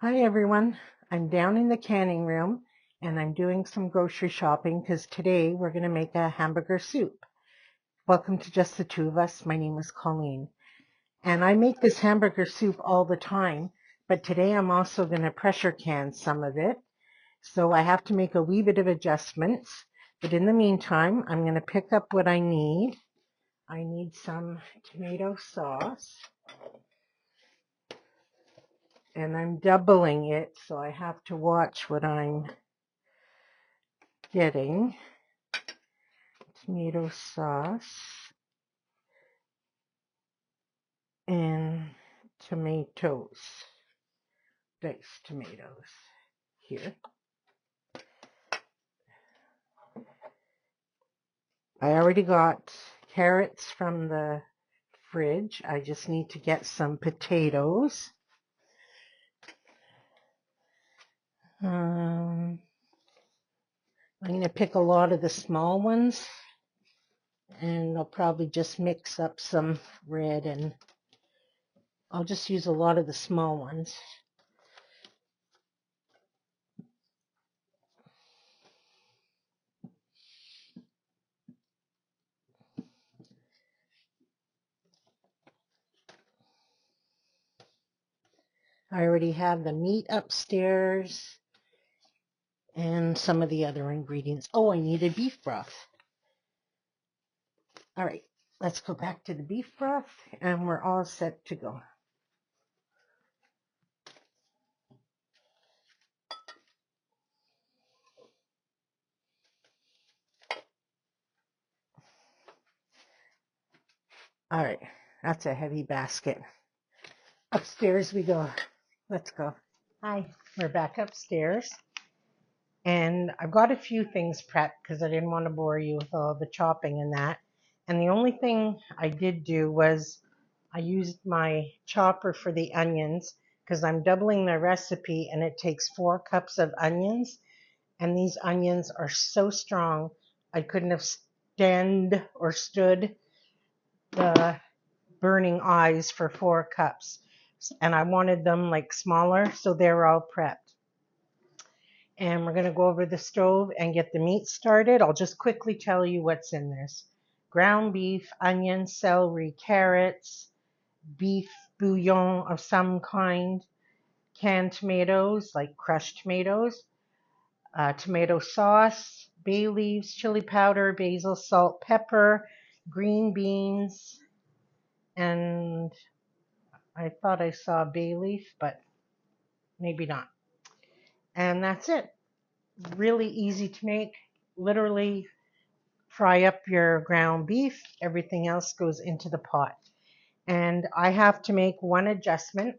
Hi everyone, I'm down in the canning room and I'm doing some grocery shopping because today we're going to make a hamburger soup. Welcome to Just the Two of Us. My name is Colleen and I make this hamburger soup all the time, but today I'm also going to pressure can some of it. So I have to make a wee bit of adjustments, but in the meantime, I'm going to pick up what I need. I need some tomato sauce. And I'm doubling it, so I have to watch what I'm getting. Tomato sauce and tomatoes, diced tomatoes here. I already got carrots from the fridge. I just need to get some potatoes. I'm going to pick a lot of the small ones, and I'll probably just mix up some red, and I'll just use a lot of the small ones. I already have the meat upstairs and some of the other ingredients. Oh, I needed beef broth. All right, let's go back to the beef broth and we're all set to go. All right, that's a heavy basket. Upstairs we go. Let's go. Hi, we're back upstairs. And I've got a few things prepped because I didn't want to bore you with all the chopping and that. And the only thing I did do was I used my chopper for the onions because I'm doubling the recipe and it takes 4 cups of onions. And these onions are so strong, I couldn't have stood the burning eyes for 4 cups. And I wanted them like smaller, so they're all prepped. And we're going to go over the stove and get the meat started. I'll just quickly tell you what's in this. Ground beef, onions, celery, carrots, beef bouillon of some kind, canned tomatoes, like crushed tomatoes, tomato sauce, bay leaves, chili powder, basil, salt, pepper, green beans, and I thought I saw bay leaf, but maybe not. And that's it. Really easy to make. Literally fry up your ground beef. Everything else goes into the pot. And I have to make one adjustment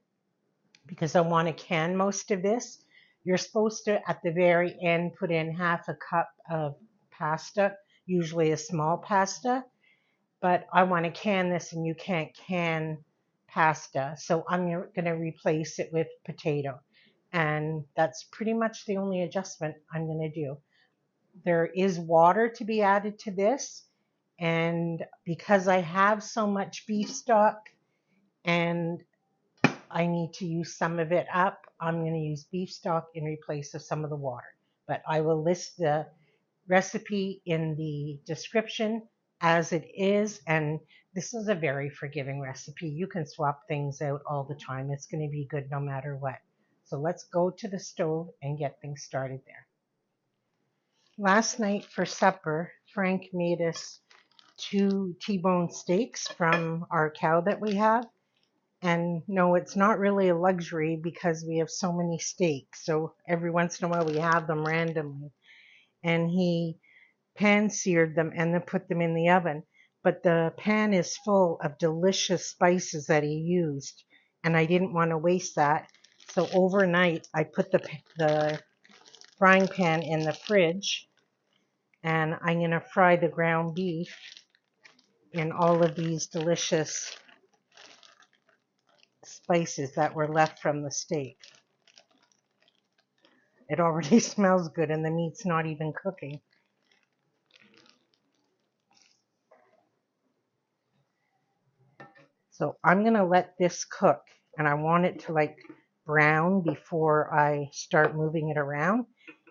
because I want to can most of this. You're supposed to, at the very end, put in half a cup of pasta, usually a small pasta. But I want to can this and you can't can pasta. So I'm going to replace it with potato. And that's pretty much the only adjustment I'm going to do. There is water to be added to this. And because I have so much beef stock and I need to use some of it up, I'm going to use beef stock in replace of some of the water. But I will list the recipe in the description as it is, and this is a very forgiving recipe. You can swap things out all the time. It's going to be good no matter what. So let's go to the stove and get things started there. Last night for supper, Frank made us 2 T-bone steaks from our cow that we have. And no, it's not really a luxury because we have so many steaks. So every once in a while we have them randomly. And he pan-seared them and then put them in the oven. But the pan is full of delicious spices that he used, and I didn't want to waste that. So overnight, I put the frying pan in the fridge, and I'm going to fry the ground beef in all of these delicious spices that were left from the steak. It already smells good, and the meat's not even cooking. So I'm going to let this cook, and I want it to like brown before I start moving it around.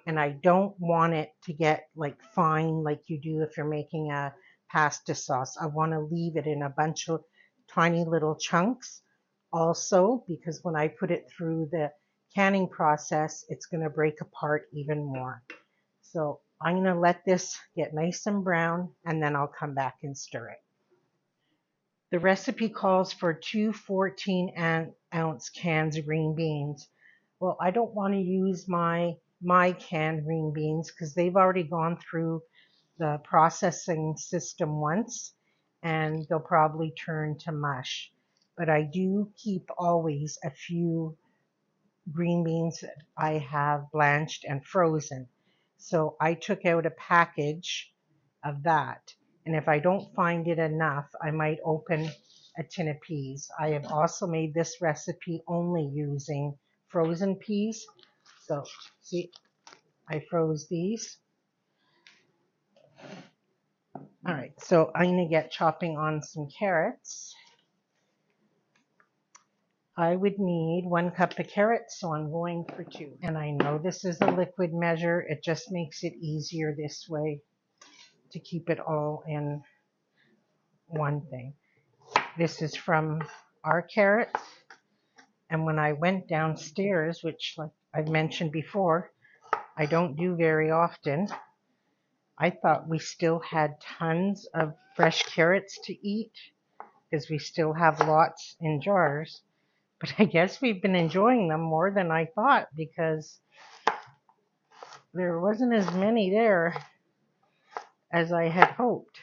And I don't want it to get like fine like you do if you're making a pasta sauce. I want to leave it in a bunch of tiny little chunks also, because when I put it through the canning process, it's going to break apart even more. So I'm going to let this get nice and brown, and then I'll come back and stir it. The recipe calls for two 14-ounce cans of green beans. Well, I don't want to use my canned green beans because they've already gone through the processing system once, and they'll probably turn to mush. But I do keep always a few green beans that I have blanched and frozen. So I took out a package of that. And if I don't find it enough, I might open a tin of peas. I have also made this recipe only using frozen peas. So see, I froze these. All right, so I'm going to get chopping on some carrots. I would need 1 cup of carrots, so I'm going for 2. And I know this is a liquid measure. It just makes it easier this way to keep it all in one thing. This is from our carrots. And when I went downstairs, which like I've mentioned before, I don't do very often, I thought we still had tons of fresh carrots to eat because we still have lots in jars. But I guess we've been enjoying them more than I thought because there wasn't as many there as I had hoped.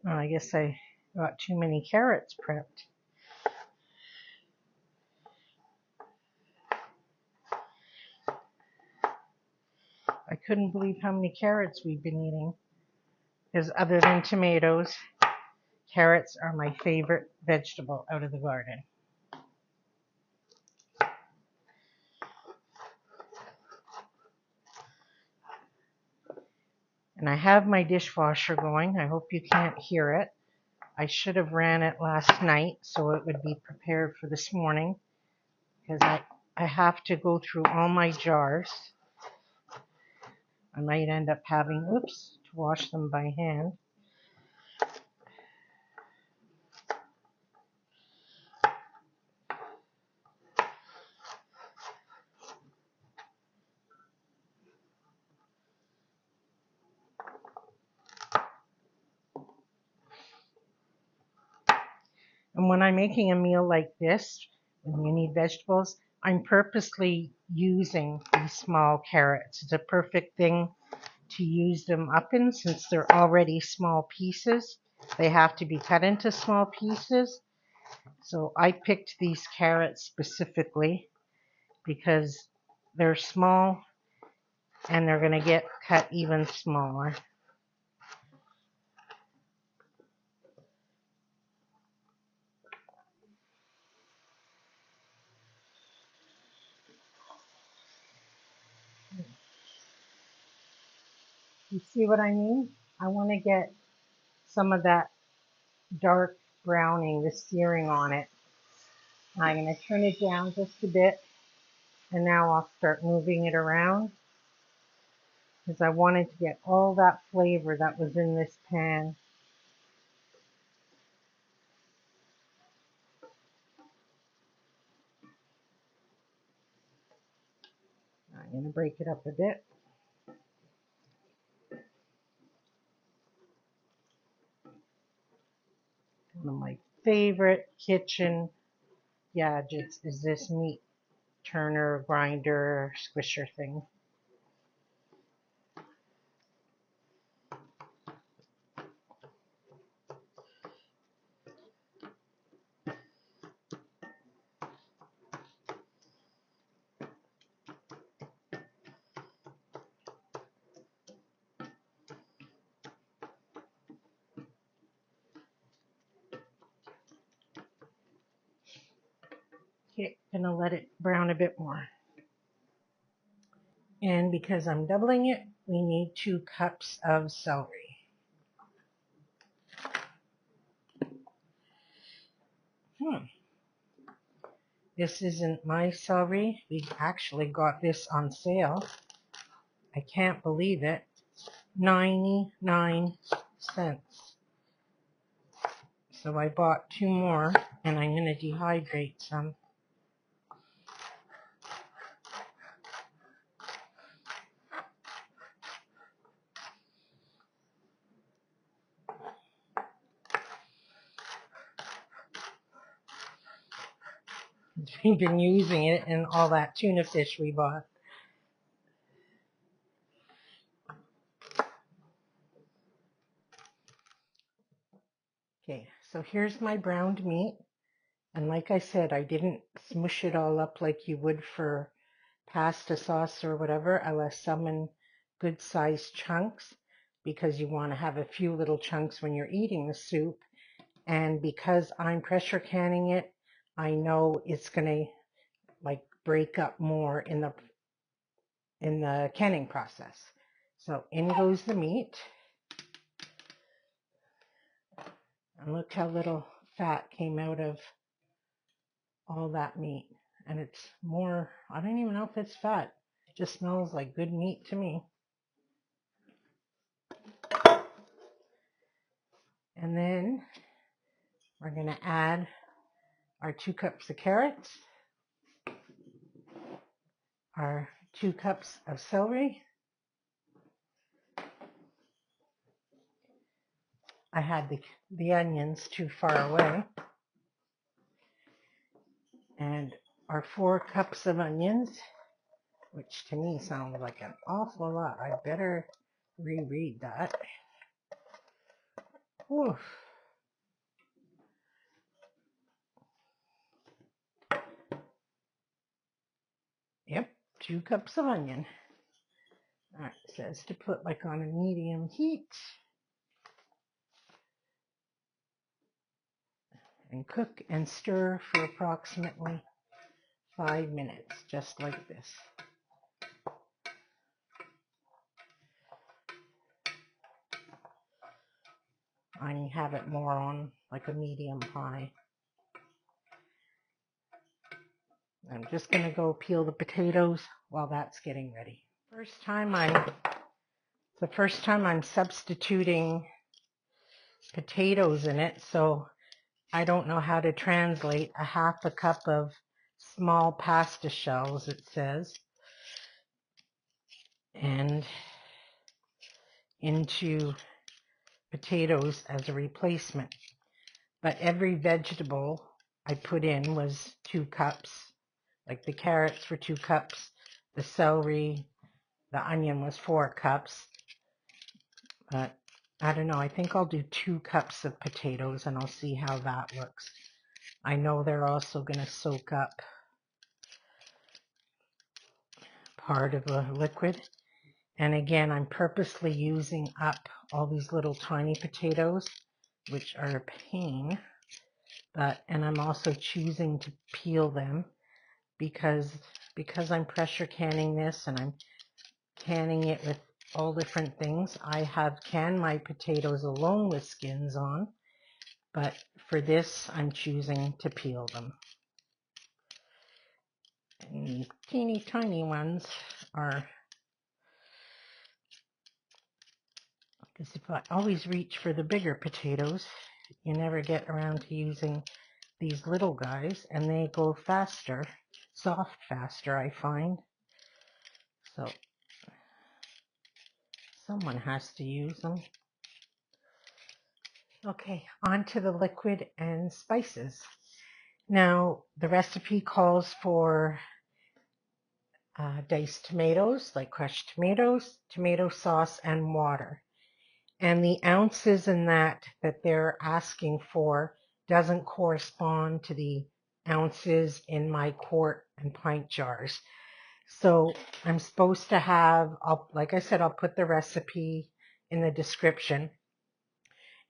Oh, I guess I got too many carrots prepped. I couldn't believe how many carrots we've been eating. Because other than tomatoes, carrots are my favorite vegetable out of the garden. And I have my dishwasher going. I hope you can't hear it. I should have ran it last night so it would be prepared for this morning, because I have to go through all my jars. I might end up having, to wash them by hand. And when I'm making a meal like this, when you need vegetables, I'm purposely using these small carrots. It's a perfect thing to use them up in since they're already small pieces. They have to be cut into small pieces. So I picked these carrots specifically because they're small and they're going to get cut even smaller. You see what I mean? I want to get some of that dark browning, the searing on it. I'm going to turn it down just a bit, and now I'll start moving it around because I wanted to get all that flavor that was in this pan. I'm going to break it up a bit. One of my favorite kitchen gadgets is this meat turner, grinder, squisher thing. Okay, gonna let it brown a bit more. And because I'm doubling it, we need 2 cups of celery. This isn't my celery. We actually got this on sale. I can't believe it. 99 cents. So I bought 2 more, and I'm going to dehydrate some. We've been using it in all that tuna fish we bought. Okay, so here's my browned meat. And like I said, I didn't smush it all up like you would for pasta sauce or whatever. I left some in good sized chunks because you want to have a few little chunks when you're eating the soup. And because I'm pressure canning it, I know it's going to like break up more in the canning process. So in goes the meat. And look how little fat came out of all that meat. And it's more, I don't even know if it's fat. It just smells like good meat to me. And then we're going to add our 2 cups of carrots, our 2 cups of celery. I had the onions too far away. And our 4 cups of onions, which to me sounds like an awful lot. I better reread that. Oof. Yep, 2 cups of onion. All right, it says to put like on a medium heat and cook and stir for approximately 5 minutes, just like this. I have it more on like a medium high. I'm just going to go peel the potatoes while that's getting ready. The first time I'm substituting potatoes in it, so I don't know how to translate a 1/2 cup of small pasta shells, it says, and into potatoes as a replacement. But every vegetable I put in was 2 cups. Like the carrots were 2 cups, the celery, the onion was 4 cups. But I don't know, I think I'll do 2 cups of potatoes and I'll see how that looks. I know they're also going to soak up part of the liquid. And again, I'm purposely using up all these little tiny potatoes, which are a pain. And I'm also choosing to peel them because I'm pressure canning this and I'm canning it with all different things. I have canned my potatoes alone with skins on, but for this, I'm choosing to peel them. And these teeny tiny ones are, because if I always reach for the bigger potatoes, you never get around to using these little guys, and they go faster, soft faster, I find. So someone has to use them. Okay, on to the liquid and spices. Now, the recipe calls for diced tomatoes, like crushed tomatoes, tomato sauce, and water. And the ounces in that they're asking for doesn't correspond to the ounces in my quart and pint jars. So I'm supposed to have, like I said, I'll put the recipe in the description.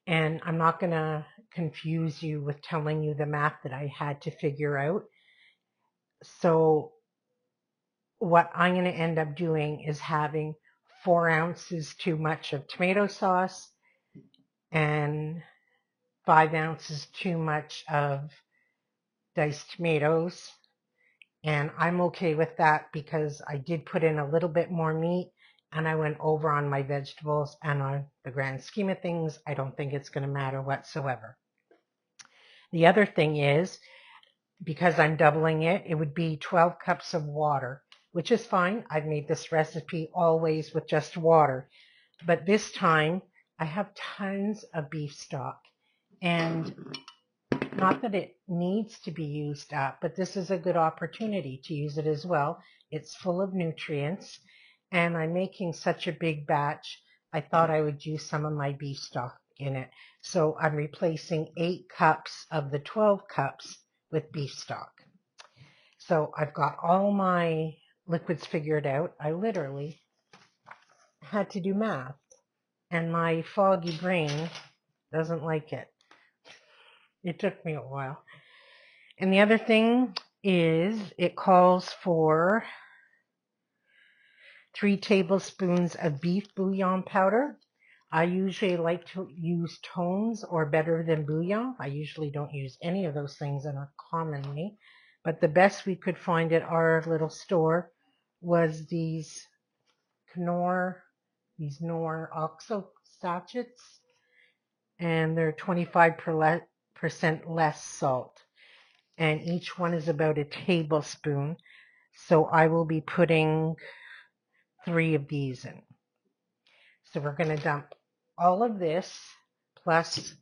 And I'm not going to confuse you with telling you the math that I had to figure out. So what I'm going to end up doing is having 4 ounces too much of tomato sauce and 5 ounces too much of diced tomatoes And I'm okay with that because I did put in a little bit more meat and I went over on my vegetables, and on the grand scheme of things, I don't think it's going to matter whatsoever. The other thing is, because I'm doubling it, it would be 12 cups of water, which is fine. I've made this recipe always with just water. But this time I have tons of beef stock, and not that it needs to be used up, but this is a good opportunity to use it as well. It's full of nutrients, and I'm making such a big batch, I thought I would use some of my beef stock in it. So I'm replacing 8 cups of the 12 cups with beef stock. So I've got all my liquids figured out. I literally had to do math, and my foggy brain doesn't like it. It took me a while. And the other thing is it calls for 3 tablespoons of beef bouillon powder. I usually like to use tones or better than bouillon. I usually don't use any of those things commonly. But the best we could find at our little store was these Knorr OXO sachets. And they're 25% less salt. And each one is about a tablespoon. So I will be putting 3 of these in. So we're going to dump all of this plus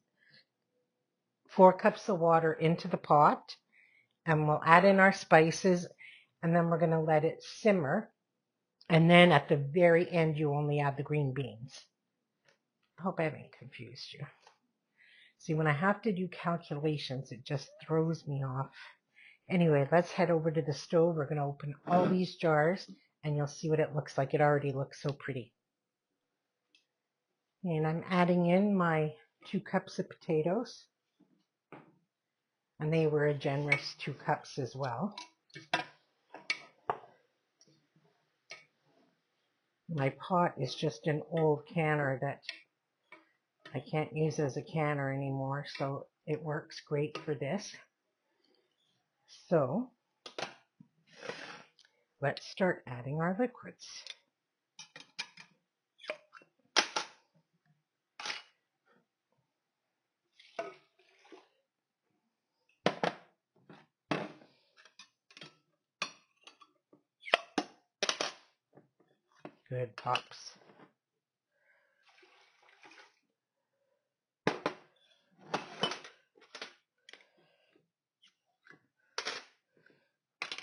4 cups of water into the pot, and we'll add in our spices, and then we're going to let it simmer. And then at the very end, you only add the green beans. I hope I haven't confused you. See, when I have to do calculations, it just throws me off. Anyway, let's head over to the stove. We're going to open all these jars, and you'll see what it looks like. It already looks so pretty. And I'm adding in my 2 cups of potatoes. And they were a generous 2 cups as well. My pot is just an old canner that I can't use as a canner anymore, so it works great for this. So let's start adding our liquids. Good pops.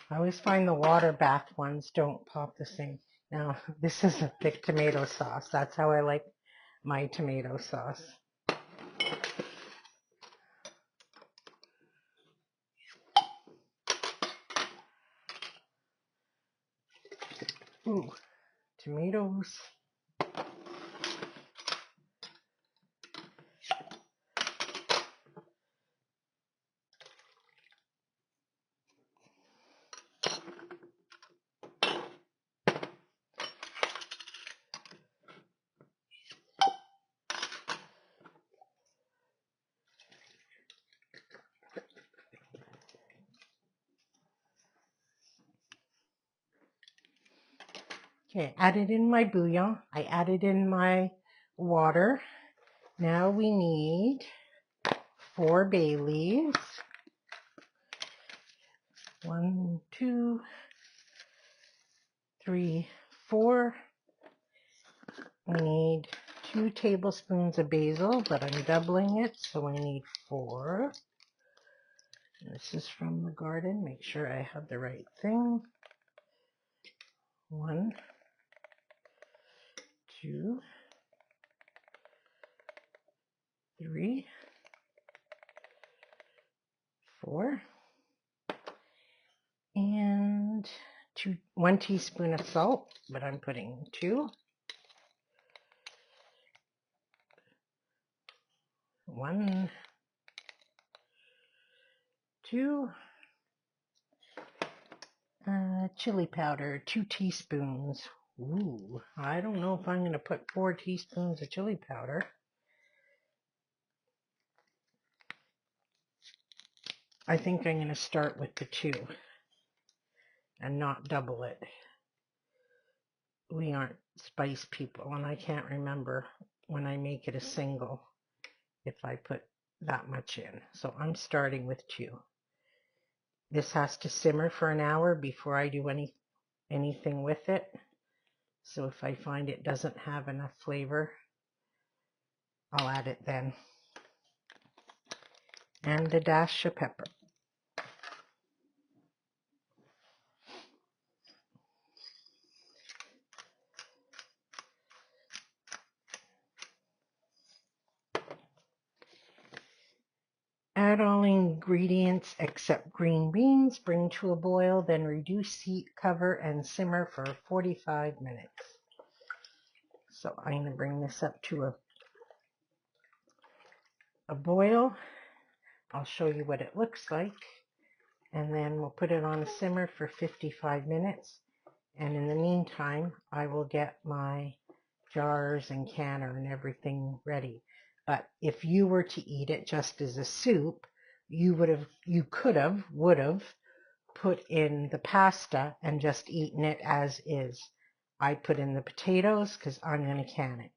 I always find the water bath ones don't pop the same. Now, this is a thick tomato sauce. That's how I like my tomato sauce. Ooh, tomatoes. Okay, added in my bouillon. I added in my water. Now we need 4 bay leaves. 1, 2, 3, 4. We need 2 tablespoons of basil, but I'm doubling it, so I need 4. This is from the garden. Make sure I have the right thing. 1, 2, 3, 4, and 1 teaspoon of salt, but I'm putting 2. 1, 2. Chili powder, 2 teaspoons. Ooh, I don't know if I'm going to put 4 teaspoons of chili powder. I think I'm going to start with the 2. and not double it. We aren't spice people, and I can't remember when I make it a single if I put that much in. So I'm starting with 2. This has to simmer for an hour before I do anything with it. So if I find it doesn't have enough flavor, I'll add it then. And a dash of pepper. Add all ingredients except green beans, bring to a boil, then reduce heat, cover, and simmer for 45 minutes. So I'm going to bring this up to a boil. I'll show you what it looks like, and then we'll put it on a simmer for 55 minutes. And in the meantime, I will get my jars and canner and everything ready. But if you were to eat it just as a soup, you could have put in the pasta and just eaten it as is. I put in the potatoes because I'm going to can it.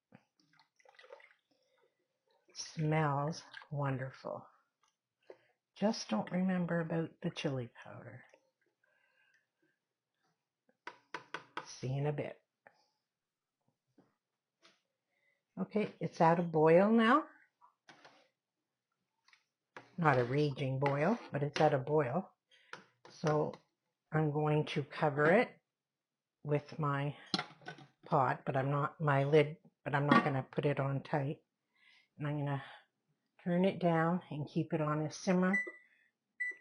Smells wonderful. Just don't remember about the chili powder. See you in a bit. Okay, it's at a boil now. Not a raging boil, but it's at a boil. So I'm going to cover it with my pot, but I'm not going to put it on tight. And I'm going to turn it down and keep it on a simmer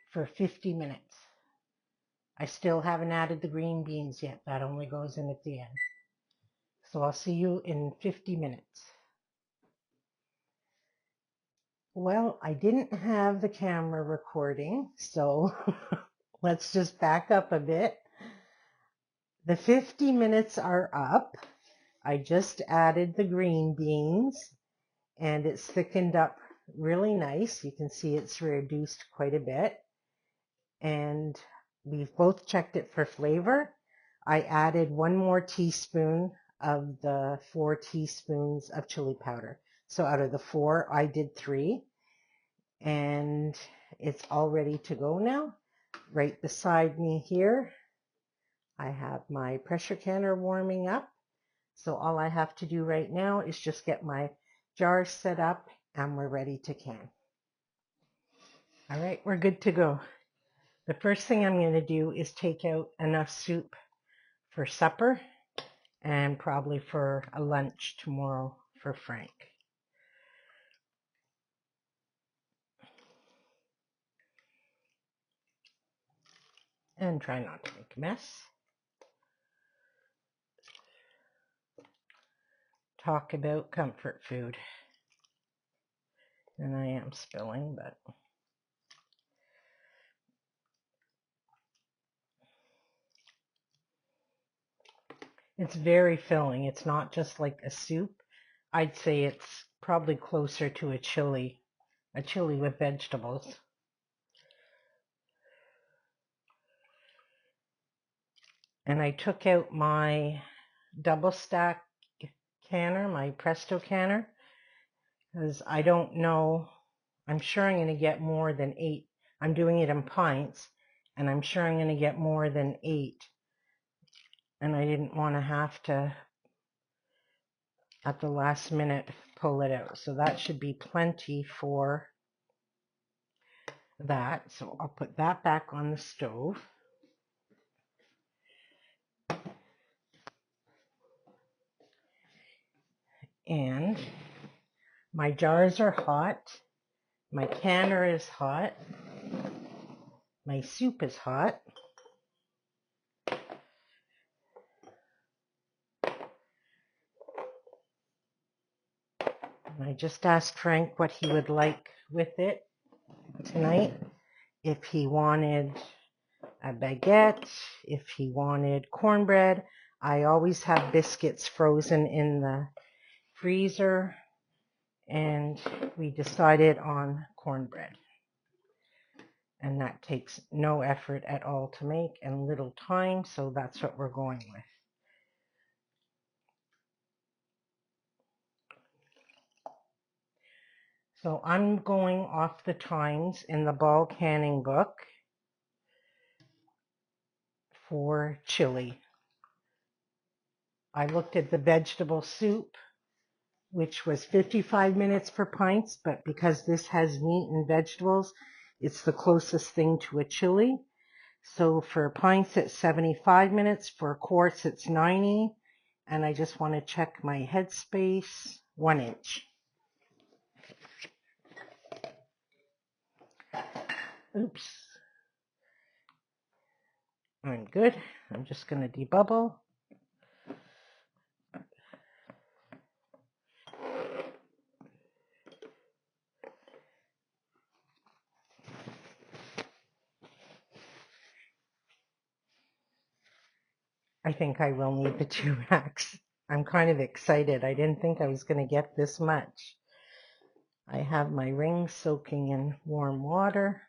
for 50 minutes. I still haven't added the green beans yet. That only goes in at the end. So I'll see you in 50 minutes. Well, I didn't have the camera recording, so let's just back up a bit. The 50 minutes are up. I just added the green beans, and it's thickened up really nice. You can see it's reduced quite a bit. And we've both checked it for flavor. I added 1 more teaspoon of the 4 teaspoons of chili powder. So out of the 4, I did 3. And it's all ready to go now. Right beside me here, I have my pressure canner warming up. So all I have to do right now is just get my jars set up and we're ready to can. All right, we're good to go. The first thing I'm going to do is take out enough soup for supper and probably for a lunch tomorrow for Frank. And try not to make a mess. Talk about comfort food. And I am spilling, but it's very filling. It's not just like a soup. I'd say it's probably closer to a chili with vegetables. And I took out my double stack canner, my Presto canner, because I don't know. I'm sure I'm going to get more than 8. I'm doing it in pints, and I'm sure I'm going to get more than 8. And I didn't want to have to, at the last minute, pull it out. So that should be plenty for that. So I'll put that back on the stove. And my jars are hot. My canner is hot. My soup is hot. And I just asked Frank what he would like with it tonight. If he wanted a baguette, if he wanted cornbread. I always have biscuits frozen in the freezer, and we decided on cornbread. And that takes no effort at all to make and little time, so that's what we're going with. So I'm going off the times in the ball canning book for chili. I looked at the vegetable soup, which was 55 minutes per pints, but because this has meat and vegetables, it's the closest thing to a chili. So for pints, it's 75 minutes. For quarts, it's 90. And I just want to check my headspace, 1 inch. Oops. I'm good. I'm just going to debubble. I think I will need the 2 racks. I'm kind of excited. I didn't think I was going to get this much. I have my rings soaking in warm water.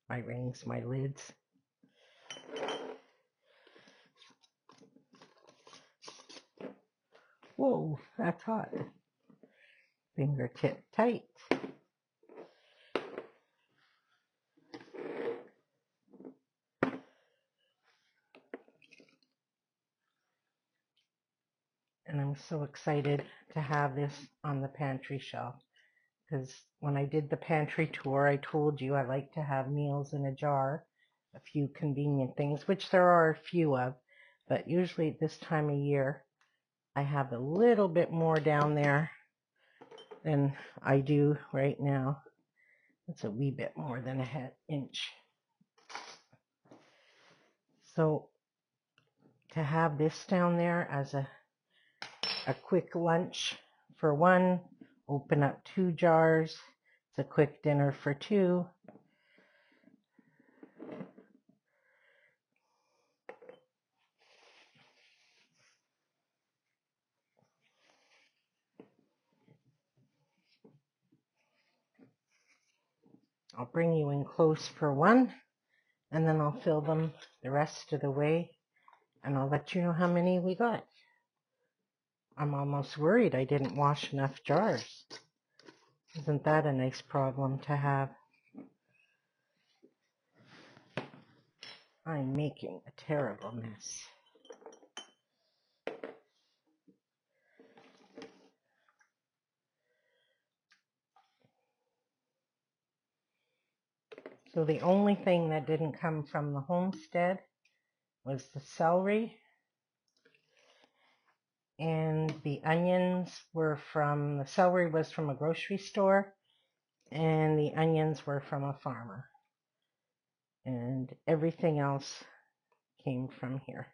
My rings, my lids. Whoa, that's hot. Fingertip tight. And I'm so excited to have this on the pantry shelf, because when I did the pantry tour, I told you I like to have meals in a jar, a few convenient things, which there are a few of, but usually at this time of year, I have a little bit more down there than I do right now. It's a wee bit more than a inch. So to have this down there as a quick lunch for one, open up 2 jars. It's a quick dinner for 2. I'll bring you in close for one, and then I'll fill them the rest of the way, and I'll let you know how many we got. I'm almost worried I didn't wash enough jars. Isn't that a nice problem to have? I'm making a terrible mess. So the only thing that didn't come from the Homestead was the celery, and the onions were from, the celery was from a grocery store, and the onions were from a farmer. And everything else came from here.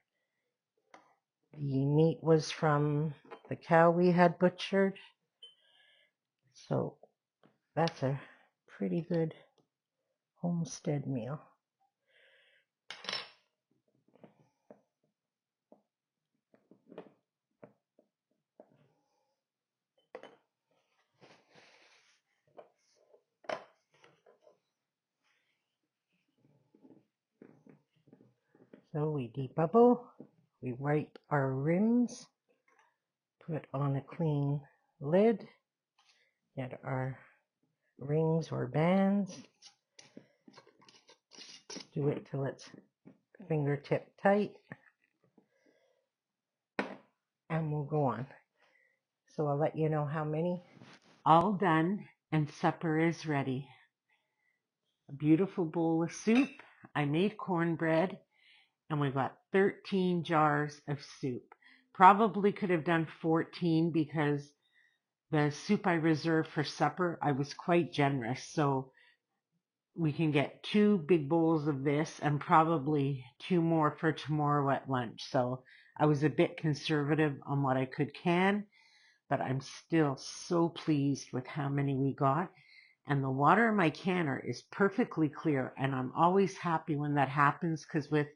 The meat was from the cow we had butchered, so that's a pretty good homestead meal. So we debubble, we wipe our rims, put on a clean lid, get our rings or bands, do it till it's fingertip tight, and we'll go on. So I'll let you know how many. All done, and supper is ready. A beautiful bowl of soup. I made cornbread, and we got 13 jars of soup. Probably could have done 14 because the soup I reserved for supper, I was quite generous. So we can get 2 big bowls of this and probably 2 more for tomorrow at lunch. So I was a bit conservative on what I could can, but I'm still so pleased with how many we got. And the water in my canner is perfectly clear, and I'm always happy when that happens, because with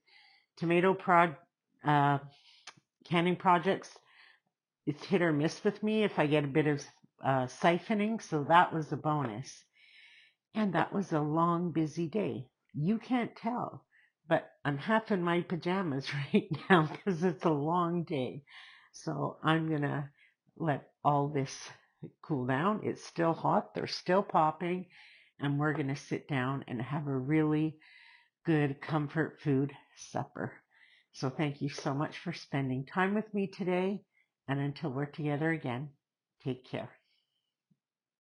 tomato canning projects, it's hit or miss with me if I get a bit of siphoning, so that was a bonus. And that was a long, busy day. You can't tell, but I'm half in my pajamas right now because it's a long day. So I'm going to let all this cool down. It's still hot. They're still popping. And we're going to sit down and have a really good comfort food supper. So thank you so much for spending time with me today. And until we're together again, take care.